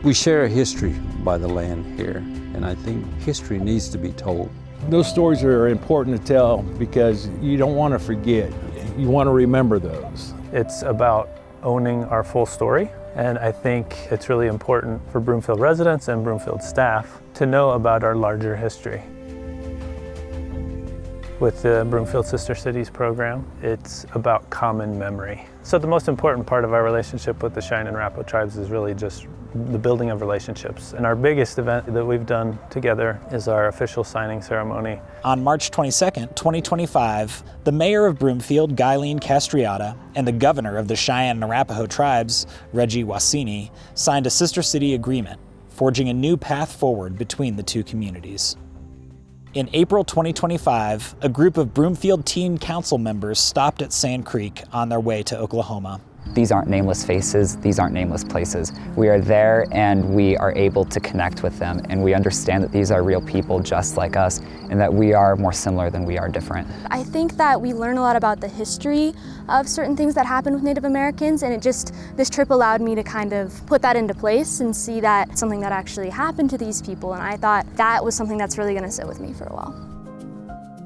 We share a history by the land here, and I think history needs to be told. Those stories are important to tell because you don't want to forget. You want to remember those. It's about owning our full story, and I think it's really important for Broomfield residents and Broomfield staff to know about our larger history. With the Broomfield Sister Cities program, it's about common memory. So the most important part of our relationship with the Cheyenne and Arapaho tribes is really just the building of relationships. And our biggest event that we've done together is our official signing ceremony. On March 22nd, 2025, the mayor of Broomfield, Guyleen Castriata, and the governor of the Cheyenne and Arapaho tribes, Reggie Wasini, signed a Sister City agreement, forging a new path forward between the two communities. In April 2025, a group of Broomfield Teen Council members stopped at Sand Creek on their way to Oklahoma. These aren't nameless faces, these aren't nameless places. We are there and we are able to connect with them, and we understand that these are real people just like us and that we are more similar than we are different. I think that we learn a lot about the history of certain things that happened with Native Americans, and this trip allowed me to kind of put that into place and see that something that actually happened to these people, and I thought that was something that's really going to sit with me for a while.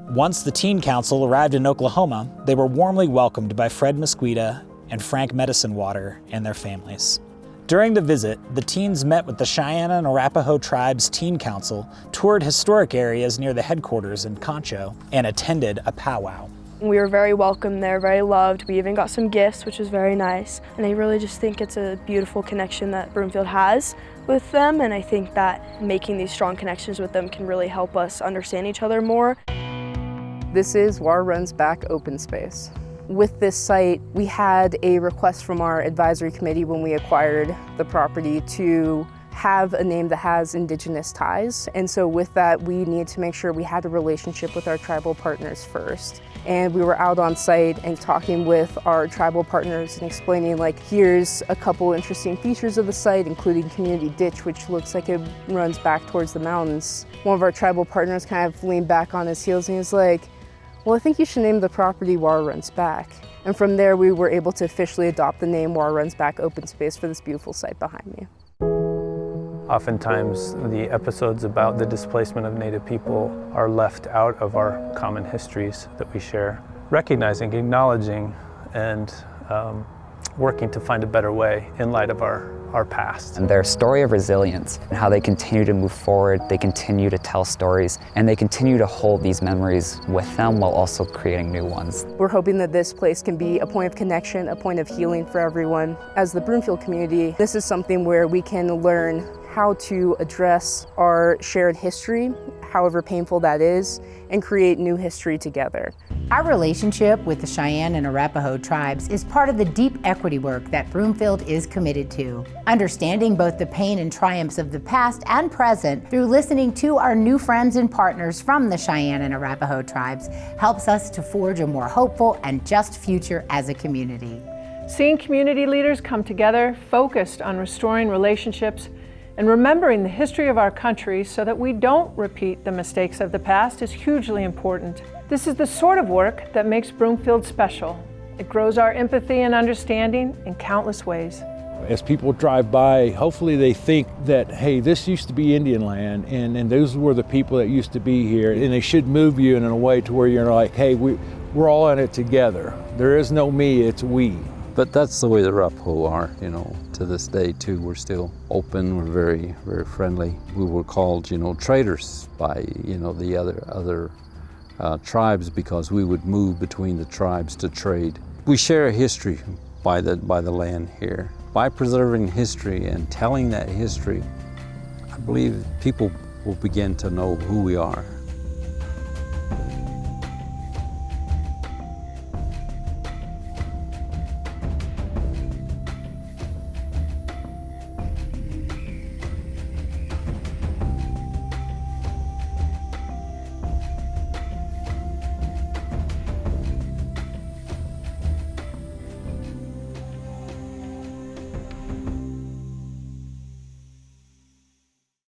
Once the Teen Council arrived in Oklahoma, they were warmly welcomed by Fred Mesquita and Frank Medicine Water and their families. During the visit, the teens met with the Cheyenne and Arapaho Tribes Teen Council, toured historic areas near the headquarters in Concho, and attended a powwow. We were very welcome there, very loved. We even got some gifts, which was very nice. And I really just think it's a beautiful connection that Broomfield has with them, and I think that making these strong connections with them can really help us understand each other more. This is Water Runs Back open space. With this site, we had a request from our advisory committee when we acquired the property to have a name that has Indigenous ties. And so with that, we needed to make sure we had a relationship with our tribal partners first. And we were out on site and talking with our tribal partners and explaining, like, here's a couple interesting features of the site, including community ditch, which looks like it runs back towards the mountains. One of our tribal partners kind of leaned back on his heels and he was like, well, I think you should name the property Water Runs Back. And from there, we were able to officially adopt the name Water Runs Back Open Space for this beautiful site behind me. Oftentimes, the episodes about the displacement of Native people are left out of our common histories that we share. Recognizing, acknowledging, and working to find a better way in light of our past. And their story of resilience and how they continue to move forward, they continue to tell stories, and they continue to hold these memories with them while also creating new ones. We're hoping that this place can be a point of connection, a point of healing for everyone. As the Broomfield community, this is something where we can learn how to address our shared history, however painful that is, and create new history together. Our relationship with the Cheyenne and Arapaho tribes is part of the deep equity work that Broomfield is committed to. Understanding both the pain and triumphs of the past and present through listening to our new friends and partners from the Cheyenne and Arapaho tribes helps us to forge a more hopeful and just future as a community. Seeing community leaders come together, focused on restoring relationships and remembering the history of our country so that we don't repeat the mistakes of the past is hugely important. This is the sort of work that makes Broomfield special. It grows our empathy and understanding in countless ways. As people drive by, hopefully they think that, hey, this used to be Indian land, and those were the people that used to be here, and they should move you in a way to where you're like, hey, we're all in it together. There is no me, it's we. But that's the way the Arapaho are, to this day too. We're still open, we're very, very friendly. We were called, traders by, the other tribes because we would move between the tribes to trade. We share a history by the land here. By preserving history and telling that history, I believe people will begin to know who we are.